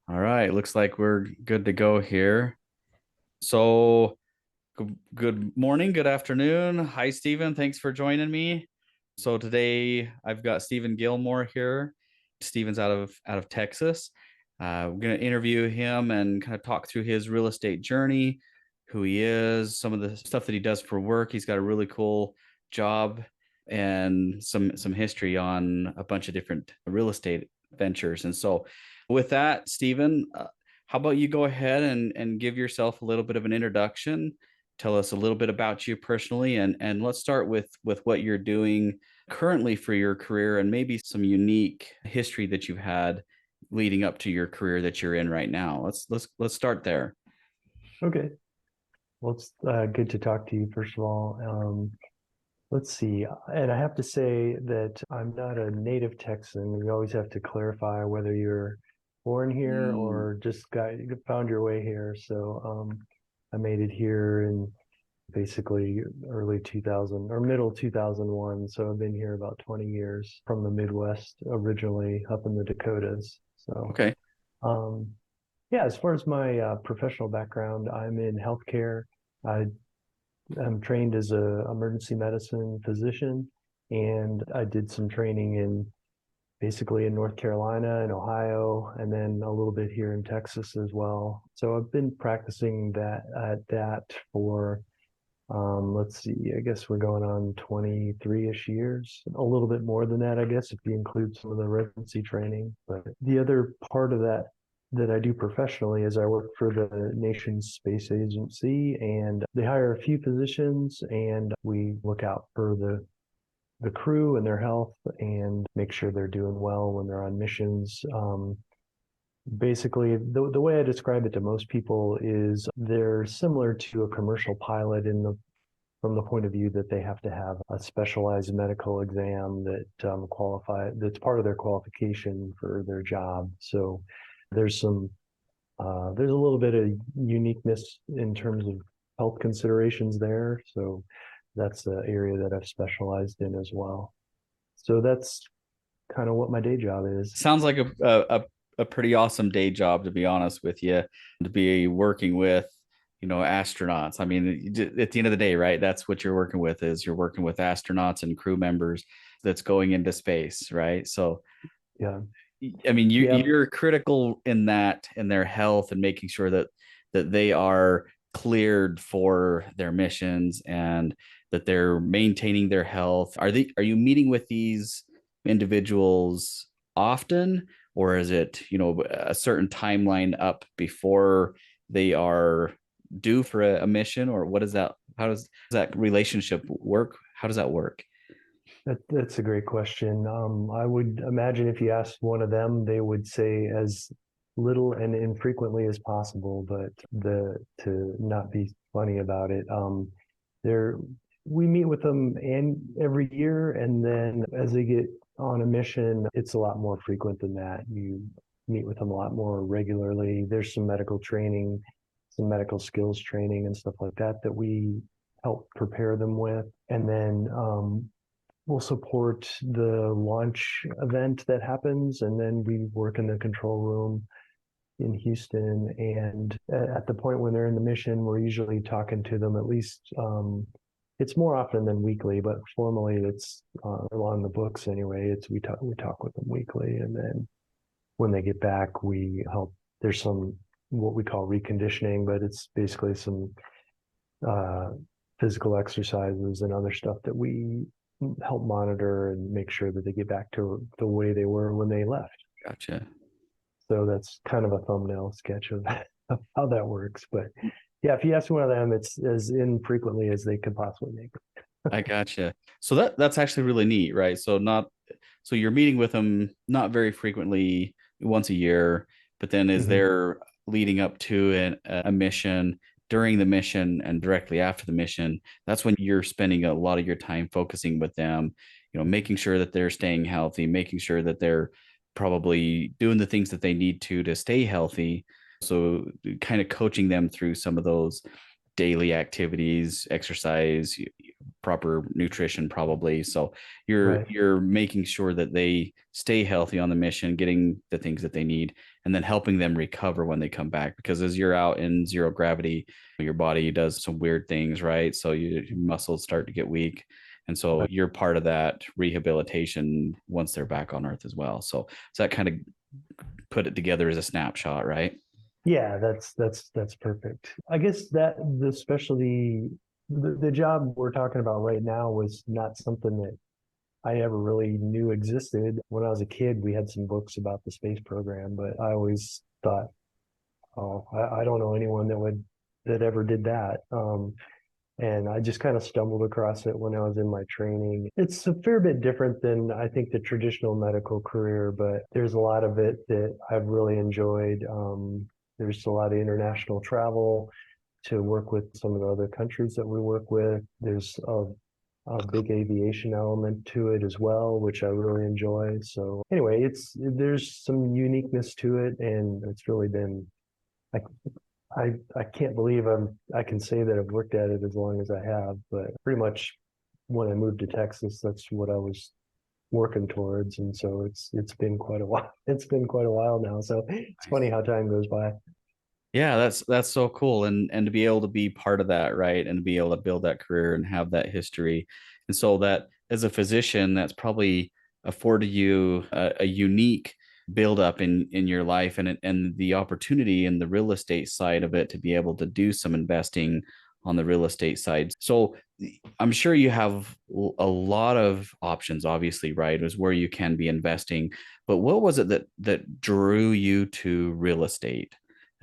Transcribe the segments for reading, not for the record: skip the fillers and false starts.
All right, looks like we're good to go here. So, good morning, good afternoon. Hi, Steven. Thanks for joining me. So today I've got Stevan Gilmore here. Steven's out of Texas. We're going to interview him and kind of talk through his real estate journey, who he is, some of the stuff that he does for work. He's got a really cool job and some history on a bunch of different real estate ventures. And so, with that, Steven, how about you go ahead and give yourself a little bit of an introduction? Tell us a little bit about you personally, and let's start with what you're doing currently for your career and maybe some unique history that you've had leading up to your career that you're in right now. Let's start there. Okay. Well, it's good to talk to you, first of all. Let's see. And I have to say that I'm not a native Texan. We always have to clarify whether you're born here Mm, or just found your way here. So I made it here in basically early 2000 or middle 2001. So I've been here about 20 years from the Midwest originally up in the Dakotas. So okay. um, yeah, as far as my professional background, I'm in healthcare. I am trained as a emergency medicine physician, and I did some training in basically in North Carolina and Ohio, and then a little bit here in Texas as well. So I've been practicing that for let's see, I guess we're going on 23-ish years, a little bit more than that, I guess, if you include some of the residency training. But the other part of that I do professionally is I work for the nation's space agency, and they hire a few physicians, and we look out for the crew and their health and make sure they're doing well when they're on missions. Basically, the way I describe it to most people is they're similar to a commercial pilot in the from the point of view that they have to have a specialized medical exam that that's part of their qualification for their job. So there's there's a little bit of uniqueness in terms of health considerations there. So that's the area that I've specialized in as well. So that's kind of what my day job is. Sounds like a pretty awesome day job, to be honest with you, to be working with, astronauts. I mean, at the end of the day, right? That's what you're working with is you're working with astronauts and crew members that's going into space, right? So, Yeah. I mean, Yeah. you're critical in that in their health and making sure that they are cleared for their missions and that they're maintaining their health. Are you meeting with these individuals often, or is it, a certain timeline up before they are due for a mission, or what is that? How does that relationship work? How does that work? That's a great question. I would imagine if you asked one of them, they would say as little and infrequently as possible, but the to not be funny about it. They're we meet with them and every year, and then as they get on a mission, it's a lot more frequent than that. You meet with them a lot more regularly. There's some medical training, some medical skills training and stuff like that that we help prepare them with. And then we'll support the launch event that happens, and then we work in the control room in Houston. And at the point when they're in the mission, we're usually talking to them at least. It's more often than weekly, but formally it's on the books anyway. It's we talk with them weekly, and then when they get back, we help. There's some what we call reconditioning, but it's basically some uh, physical exercises and other stuff that we help monitor and make sure that they get back to the way they were when they left. Gotcha. So that's kind of a thumbnail sketch of how that works. But yeah, if you ask one of them, it's as infrequently as they could possibly make. I gotcha. So that's actually really neat, right? So you're meeting with them not very frequently, once a year, but then is Mm-hmm. there leading up to a mission, during the mission, and directly after the mission? That's when you're spending a lot of your time focusing with them, making sure that they're staying healthy, making sure that they're probably doing the things that they need to stay healthy. So kind of coaching them through some of those daily activities, exercise, proper nutrition probably. So you're Right. you're making sure that they stay healthy on the mission, getting the things that they need, and then helping them recover when they come back. Because as you're out in zero gravity, your body does some weird things, right? So your muscles start to get weak. And so you're part of that rehabilitation once they're back on Earth as well. So that kind of put it together as a snapshot, right? Yeah, that's perfect. I guess that the specialty, the job we're talking about right now was not something that I ever really knew existed. When I was a kid, we had some books about the space program, but I always thought, oh, I don't know anyone that ever did that. And I just kind of stumbled across it when I was in my training. It's a fair bit different than I think the traditional medical career, but there's a lot of it that I've really enjoyed. There's a lot of international travel to work with some of the other countries that we work with. There's a big aviation element to it as well, which I really enjoy. So anyway, there's some uniqueness to it, and it's really been like I can't believe I can say that I've worked at it as long as I have, but pretty much when I moved to Texas, that's what I was working towards, and so it's been quite a while. It's been quite a while now, so it's funny how time goes by. Yeah, that's so cool, and to be able to be part of that, right, and to be able to build that career and have that history, and so that as a physician, that's probably afforded you a unique build up in your life, and the opportunity in the real estate side of it to be able to do some investing on the real estate side. So I'm sure you have a lot of options, obviously, right, is where you can be investing. But what was it that drew you to real estate?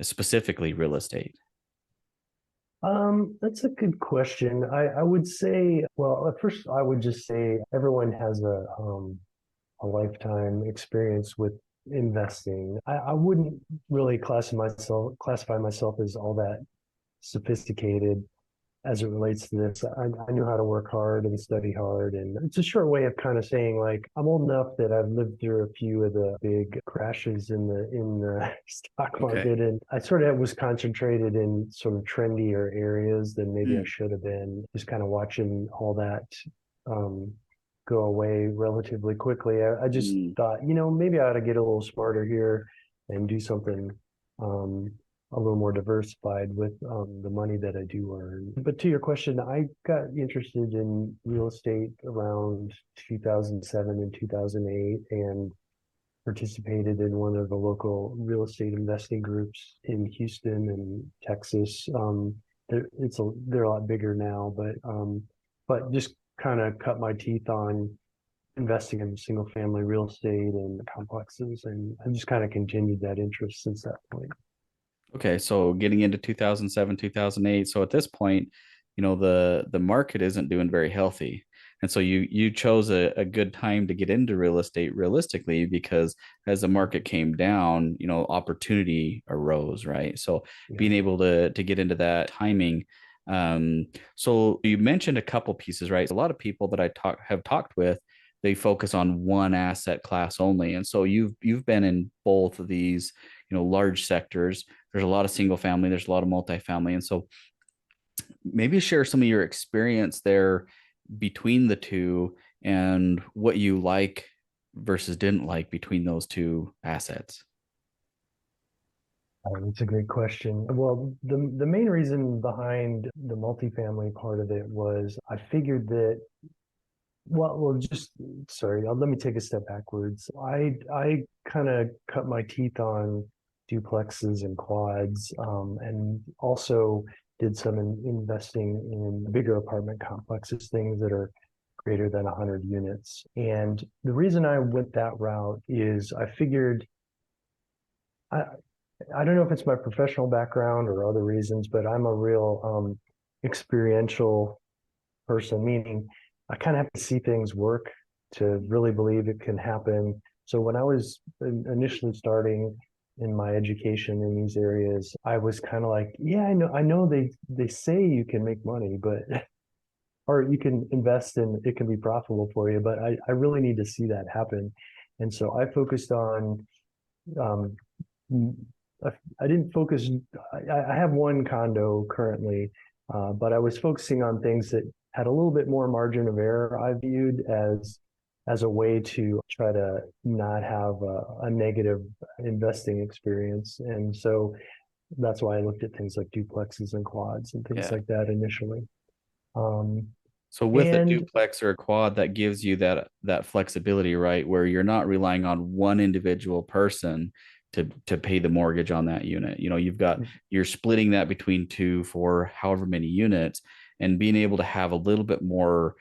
Specifically real estate? That's a good question. I would say, well, at first I would just say everyone has a lifetime experience with investing. I wouldn't really classify myself as all that sophisticated as it relates to this. I knew how to work hard and study hard. And it's a short way of kind of saying like I'm old enough that I've lived through a few of the big crashes in the stock Okay. market. And I sort of was concentrated in sort of trendier areas than maybe I Mm, should have been, just kind of watching all that um, go away relatively quickly. I just mm. thought, maybe I ought to get a little smarter here and do something um, a little more diversified with the money that I do earn. But to your question, I got interested in real estate around 2007 and 2008 and participated in one of the local real estate investing groups in Houston and Texas. They're a lot bigger now, but just kind of cut my teeth on investing in single family real estate and complexes, and I just kind of continued that interest since that point. Okay, so getting into 2007, 2008. So at this point, the market isn't doing very healthy. And so you chose a good time to get into real estate realistically because as the market came down, opportunity arose, right? So Yeah. being able to get into that timing. So you mentioned a couple pieces, right? A lot of people that I have talked with, they focus on one asset class only. And so you've been in both of these, large sectors. There's a lot of single family, there's a lot of multifamily. And so maybe share some of your experience there between the two and what you like versus didn't like between those two assets. That's a great question. Well, the main reason behind the multifamily part of it was I figured that just sorry, let me take a step backwards. I kind of cut my teeth on duplexes and quads, and also did some investing in bigger apartment complexes, things that are greater than 100 units. And the reason I went that route is I figured I I don't know if it's my professional background or other reasons, but I'm a real experiential person, meaning I kind of have to see things work to really believe it can happen. So when I was initially starting in my education in these areas, I was kind of like, yeah, I know they say you can make money, but or you can invest and it can be profitable for you, but I really need to see that happen. And so I focused on um, I didn't focus. I have one condo currently, but I was focusing on things that had a little bit more margin of error, I viewed as a way to try to not have a negative investing experience. And so that's why I looked at things like duplexes and quads and things Yeah. like that initially. Um, So with a and duplex or a quad, that gives you that flexibility, right? Where you're not relying on one individual person to pay the mortgage on that unit. You're splitting that between two for however many units, and being able to have a little bit more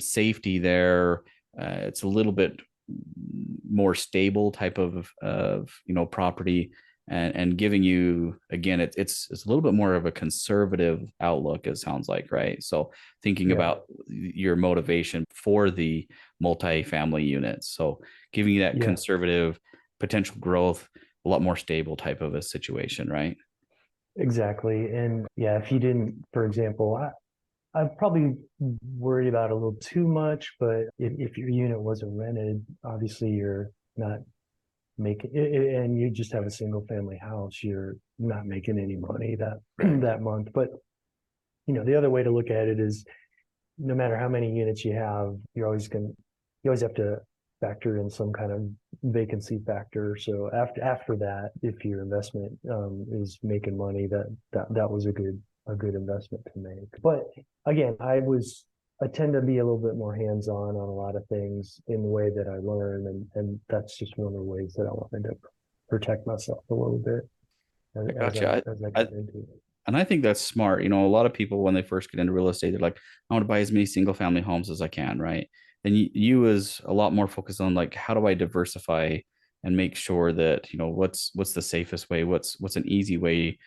safety there. It's a little bit more stable type of property, and giving you, again, it's a little bit more of a conservative outlook, it sounds like, right? So thinking yeah, about your motivation for the multifamily units, so giving you that yeah, conservative potential growth, a lot more stable type of a situation, right? exactly. And yeah, if you didn't, for example, I probably worried about it a little too much, but if your unit wasn't rented, obviously you're not making, and you just have a single family house, you're not making any money that Right. that month. But the other way to look at it is no matter how many units you have, you always have to factor in some kind of vacancy factor. So after that, if your investment is making money, that was a good investment to make. But again, I tend to be a little bit more hands-on on a lot of things in the way that I learn, and that's just one of the ways that I wanted to protect myself a little bit I got you. as I I got into it. And I think that's smart. A lot of people, when they first get into real estate, they're like, I want to buy as many single family homes as I can, right? And you is a lot more focused on, like, how do I diversify and make sure that, what's the safest way? What's an easy way?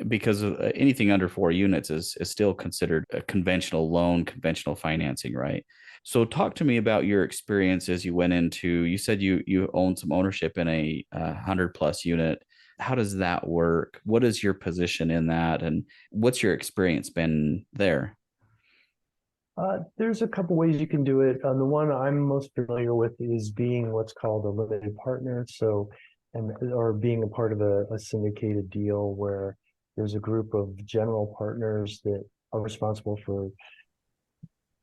Because anything under 4 units is still considered a conventional loan, conventional financing, right? So talk to me about your experience as you went into, you said you own some ownership in a 100+ unit. How does that work? What is your position in that, and what's your experience been there? There's a couple ways you can do it. The one I'm most familiar with is being what's called a limited partner. Or being a part of a syndicated deal where there's a group of general partners that are responsible for,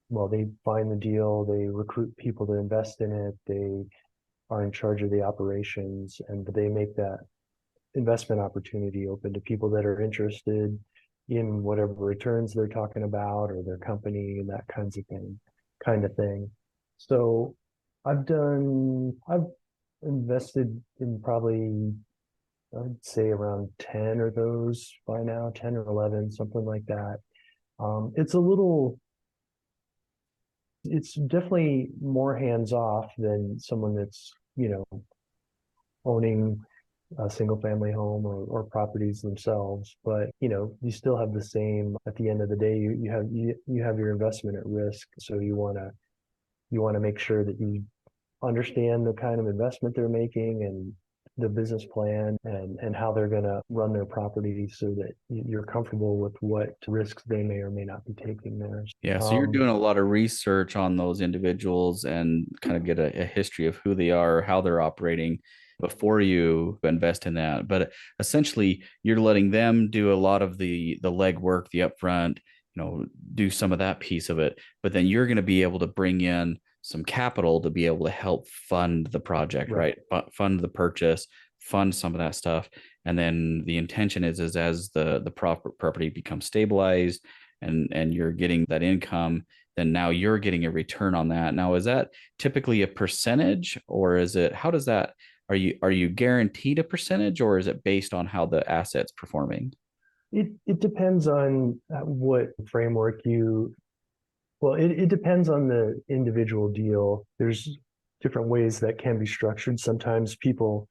well, they find the deal, they recruit people to invest in it, they are in charge of the operations, and they make that investment opportunity open to people that are interested in whatever returns they're talking about or their company and that kind of thing. So I've invested in probably, I'd say around 10 of those by now, 10 or 11, something like that. It's it's definitely more hands off than someone that's, owning a single family home or properties themselves. But you still have the same, at the end of the day, you have your investment at risk. So you want to make sure that you understand the kind of investment they're making and the business plan and how they're going to run their property so that you're comfortable with what risks they may or may not be taking there. Yeah, so you're Um, doing a lot of research on those individuals and kind of get a history of who they are, how they're operating before you invest in that. But essentially, you're letting them do a lot of the legwork, the upfront, do some of that piece of it. But then you're going to be able to bring in some capital to be able to help fund the project, right. right? Fund the purchase, fund some of that stuff. And then the intention is as the property becomes stabilized and you're getting that income, then now you're getting a return on that. Now, is that typically a percentage, or is it, how does that, are you guaranteed a percentage, or is it based on how the asset's performing? It depends on what framework it depends on the individual deal. There's different ways that can be structured. Sometimes people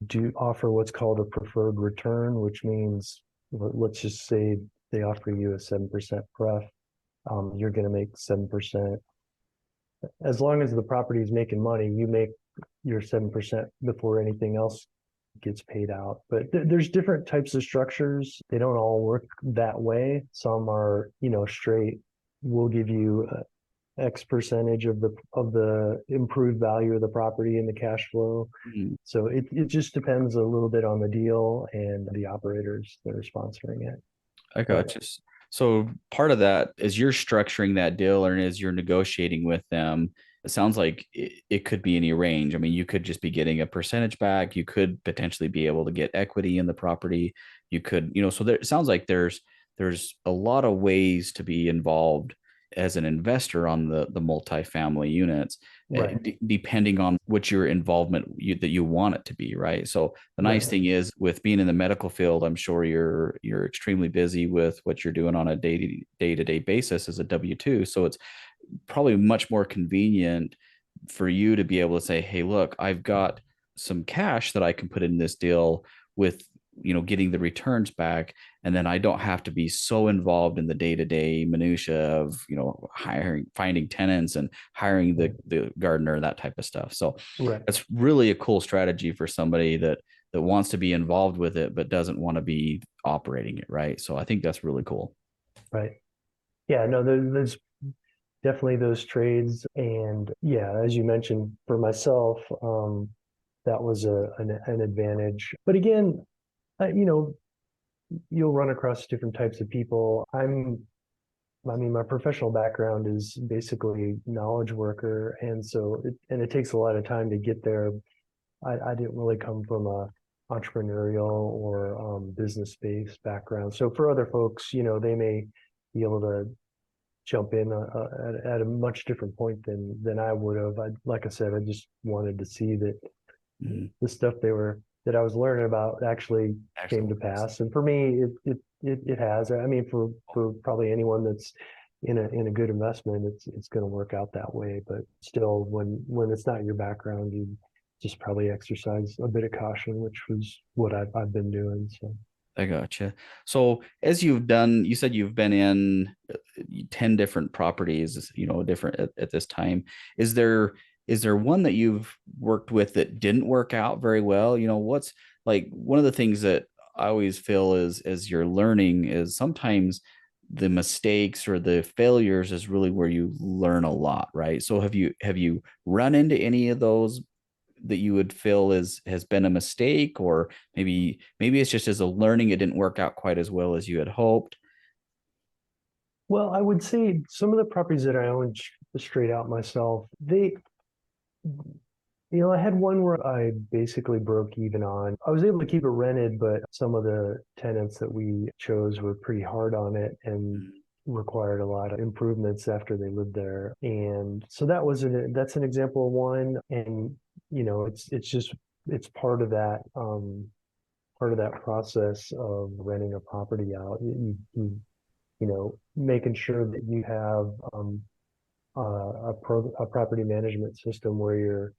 do offer what's called a preferred return, which means, let's just say they offer you a 7% pref. You're going to make 7%. As long as the property is making money, you make your 7% before anything else gets paid out. But there's different types of structures. They don't all work that way. Some are, straight. We'll give you X percentage of the improved value of the property and the cash flow. Mhm. So it just depends a little bit on the deal and the operators that are sponsoring it. I But got you. So part of that is you're structuring that deal and as you're negotiating with them, it sounds like it could be any range. I mean, you could just be getting a percentage back. You could potentially be able to get equity in the property. You could, so there, it sounds like there's a lot of ways to be involved as an investor on the multifamily units, Right, depending on what your involvement that you want it to be, right? So the nice right, thing is with being in the medical field, I'm sure you're extremely busy with what you're doing on a day-to-day basis as a W-2. So it's probably much more convenient for you to be able to say, hey, look, I've got some cash that I can put in this deal with, getting the returns back. And then I don't have to be so involved in the day-to-day minutia of, hiring, finding tenants and hiring the gardener, that type of stuff. So right, that's really a cool strategy for somebody that wants to be involved with it, but doesn't want to be operating it. Right. So I think that's really cool. right. Yeah, no, there's definitely those trades. And yeah, as you mentioned, for myself, that was an advantage. But again, you know, you'll run across different types of people. I mean, my professional background is basically knowledge worker, and so it takes a lot of time to get there. I didn't really come from a entrepreneurial or business-based background. So for other folks, they may be able to jump in at a much different point than I would have. Like I said, I just wanted to see that Mhm. the stuff that I was learning about actually came Actual to works. pass. And for me, it has. I mean, for probably anyone that's in a good investment, it's going to work out that way. But still, when it's not your background, you just probably exercise a bit of caution, which was what I've been doing. So. I gotcha. So as you've done, you said you've been in 10 different properties, different at this time. Is there one that you've worked with that didn't work out very well? What's like one of the things that I always feel is as you're learning is sometimes the mistakes or the failures is really where you learn a lot, right? So have you run into any of those that you would feel has been a mistake, or maybe it's just as a learning it didn't work out quite as well as you had hoped? Well, I would say some of the properties that I own straight out myself, I had one where I basically broke even on. I was able to keep it rented, but some of the tenants that we chose were pretty hard on it and required a lot of improvements after they lived there. And so that's an example of one. And it's part of that process of renting a property out. Making sure that you have a property management system where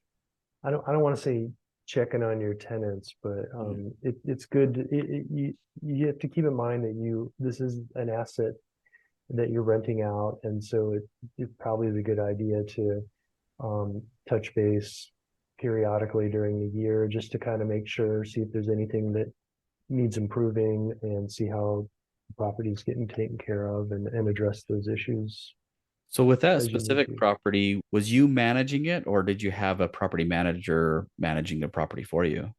I don't want to say checking on your tenants, but it's good. You have to keep in mind that this is an asset that you're renting out, and so it probably is a good idea to touch base periodically during the year just to kind of make sure, see if there's anything that needs improving, and see how the property is getting taken care of, and address those issues So with that as you need specific to. property, was you managing it or did you have a property manager managing the property for you?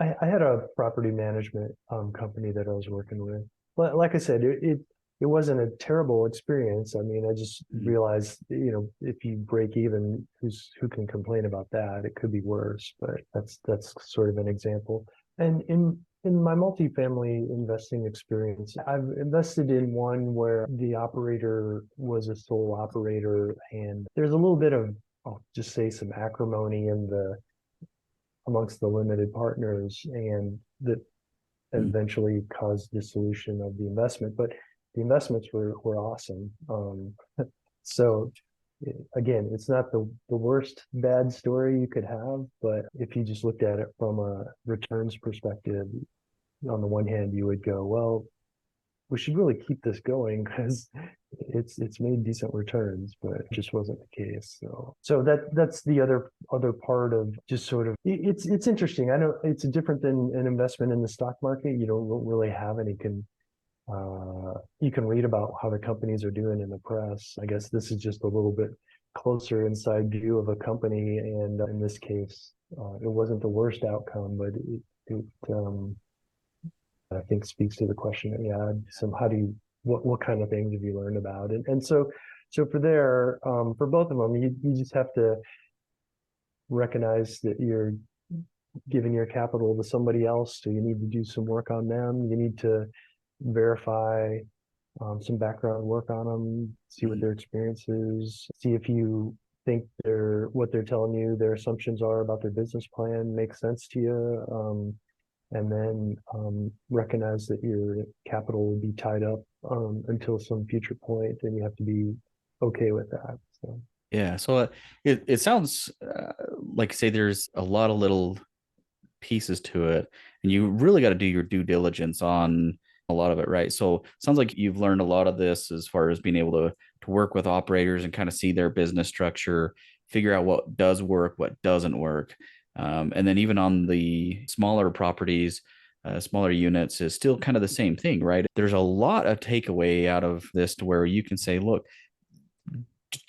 I had a property management company that I was working with. But like I said, it wasn't a terrible experience. I mean, I just Mhm. realized, if you break even, who can complain about that? It could be worse, but that's sort of an example. And in my multifamily investing experience, I've invested in one where the operator was a sole operator, and there's a little bit of, I'll just say, some acrimony amongst the limited partners, and that Mhm. eventually caused dissolution of the investment. But the investments were awesome. So again, it's not the worst bad story you could have, but if you just looked at it from a returns perspective, on the one hand, you would go, well, we should really keep this going because it's made decent returns, but it just wasn't the case. So that's the other part of just sort of it's interesting. I know it's different than an investment in the stock market. You don't really have any you can read about how the companies are doing in the press. I guess this is just a little bit closer inside view of a company, and in this case, it wasn't the worst outcome, but it I think speaks to the question that you had. So how do you what kind of things have you learned about? And so for both of them, you just have to recognize that you're giving your capital to somebody else. So you need to do some work on them. You need to verify some background work on them, see what their experience is, see if you think what they're telling you, their assumptions are about their business plan makes sense to you. And then recognize that your capital will be tied up until some future point, and you have to be okay with that. So Yeah. So it sounds like say there's a lot of little pieces to it, and you really got to do your due diligence on a lot of it, right? So it sounds like you've learned a lot of this as far as being able to work with operators and kind of see their business structure, figure out what does work, what doesn't work. And then even on the smaller properties, smaller units is still kind of the same thing, right? There's a lot of takeaway out of this to where you can say, look,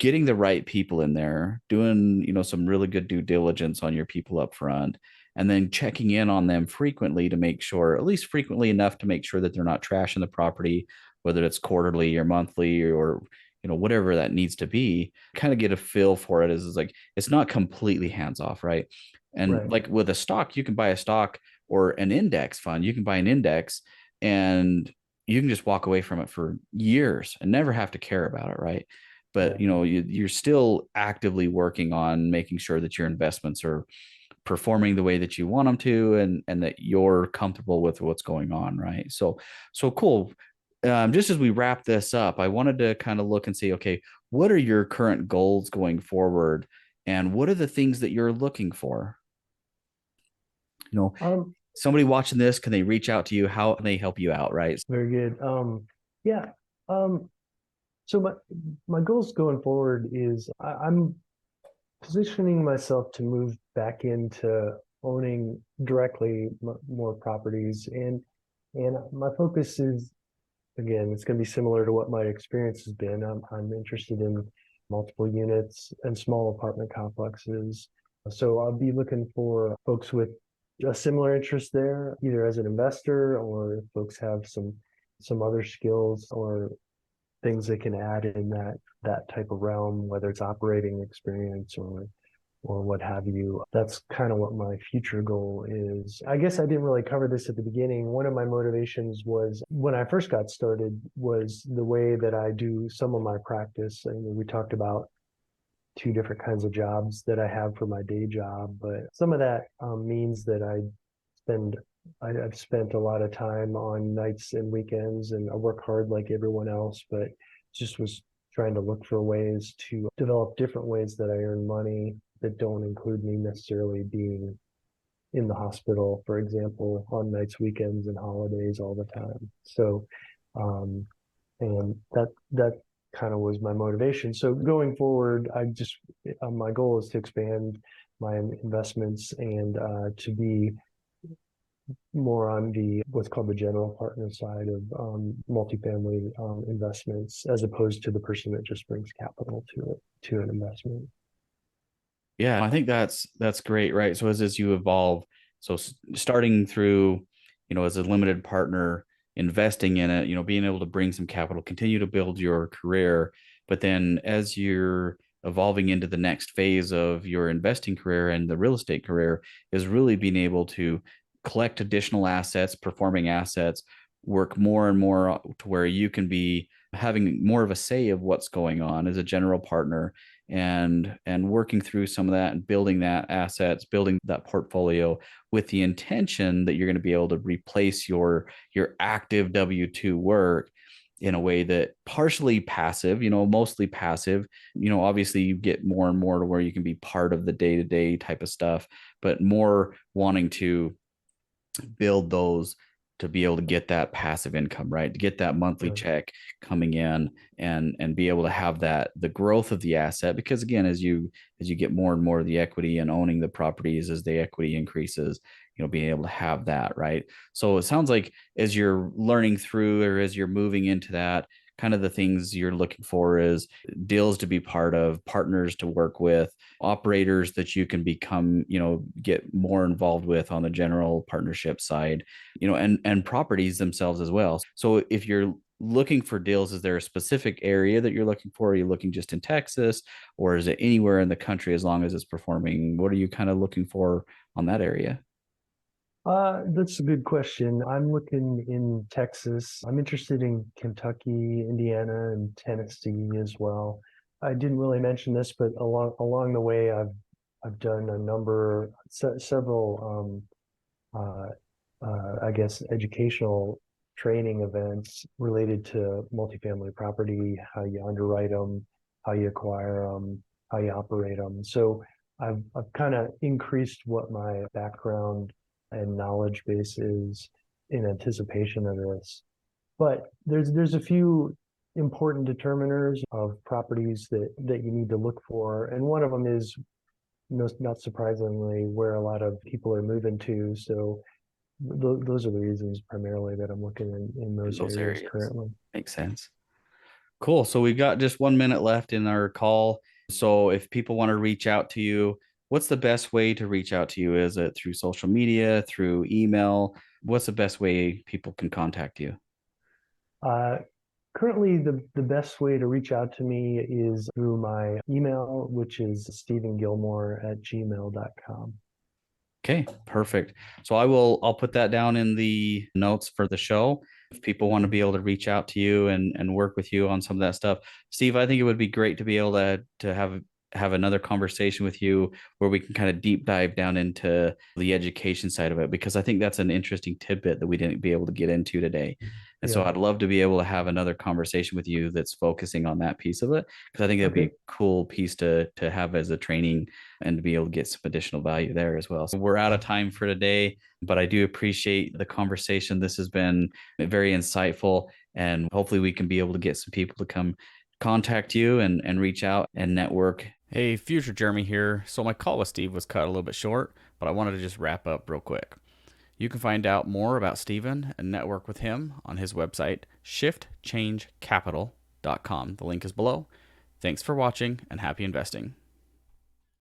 getting the right people in there, doing, some really good due diligence on your people up front, and then checking in on them frequently to make sure, at least frequently enough to make sure that they're not trashing the property, whether it's quarterly or monthly or whatever that needs to be. Kind of get a feel for it is like it's not completely hands off, right? And right. like with a stock, you can buy a stock or an index fund, you can buy an index and you can just walk away from it for years and never have to care about it, right? But Yeah. you're still actively working on making sure that your investments are performing the way that you want them to, and that you're comfortable with what's going on, right? So cool. Just as we wrap this up, I wanted to kind of look and see, okay, what are your current goals going forward, and what are the things that you're looking for? you know Um, Somebody watching this, can they reach out to you? How can they help you out, right? Very good. Yeah. Um, so my goals going forward is I'm positioning myself to move back into owning directly more properties, and my focus is, again, it's going to be similar to what my experience has been. I'm interested in multiple units and small apartment complexes. So I'll be looking for folks with a similar interest there, either as an investor, or if folks have some other skills or things they can add in that type of realm, whether it's operating experience or what have you. That's kind of what my future goal is. I guess I didn't really cover this at the beginning. One of my motivations was when I first got started was the way that I do some of my practice. I mean, we talked about two different kinds of jobs that I have for my day job, but some of that means that spend I've spent a lot of time on nights and weekends, and I work hard like everyone else, but just was trying to look for ways to develop different ways that I earn money that don't include me necessarily being in the hospital, for example, on nights, weekends, and holidays all the time. So, and that kind of was my motivation. So going forward, my goal is to expand my investments and to be more on the what's called the general partner side of multifamily investments, as opposed to the person that just brings capital to an investment. Yeah, I think that's great, right? So as you evolve, so starting through, as a limited partner, investing in it, being able to bring some capital, continue to build your career, but then as you're evolving into the next phase of your investing career and the real estate career, is really being able to collect additional assets, performing assets, work more and more to where you can be having more of a say of what's going on as a general partner, and working through some of that and building that assets, building that portfolio with the intention that you're going to be able to replace your active W-2 work in a way that partially passive, mostly passive. Obviously you get more and more to where you can be part of the day-to-day type of stuff, but more wanting to build those to be able to get that passive income, right? To get that monthly Right. check coming in, and be able to have that, the growth of the asset. Because again, as you get more and more of the equity and owning the properties, as the equity increases, being able to have that, right? So it sounds like as you're learning through, or as you're moving into that, kind of the things you're looking for is deals to be part of, partners to work with, operators that you can become, get more involved with on the general partnership side, and properties themselves as well. So if you're looking for deals, is there a specific area that you're looking for? Are you looking just in Texas, or is it anywhere in the country as long as it's performing? What are you kind of looking for on that area? That's a good question. I'm looking in Texas. I'm interested in Kentucky, Indiana, and Tennessee as well. I didn't really mention this, but along the way, I've done a number, several, I guess, educational training events related to multifamily property, how you underwrite them, how you acquire them, how you operate them. So I've kind of increased what my background and knowledge base is in anticipation of this. But there's a few important determiners of properties that you need to look for, and one of them is, not surprisingly, where a lot of people are moving to. So those are the reasons primarily that I'm looking in In those those areas areas. currently. Makes sense. Cool. So we've got just 1 minute left in our call. So if people want to reach out to you, what's the best way to reach out to you? Is it through social media, through email? What's the best way people can contact you? Uh, Currently, the best way to reach out to me is through my email, which is stevengilmore@gmail.com. Okay, perfect. So I'll put that down in the notes for the show. If people want to be able to reach out to you and work with you on some of that stuff. Steve, I think it would be great to be able to have another conversation with you where we can kind of deep dive down into the education side of it, because I think that's an interesting tidbit that we didn't be able to get into today. And so Yeah. I'd love to be able to have another conversation with you that's focusing on that piece of it, because I think that'd be Okay. a cool piece to have as a training and to be able to get some additional value there as well. So we're out of time for today, but I do appreciate the conversation. This has been very insightful, and hopefully we can be able to get some people to come contact you and reach out and network. Hey, future Jeremy here. So my call with Steve was cut a little bit short, but I wanted to just wrap up real quick. You can find out more about Steven and network with him on his website, shiftchangecapital.com. The link is below. Thanks for watching and happy investing.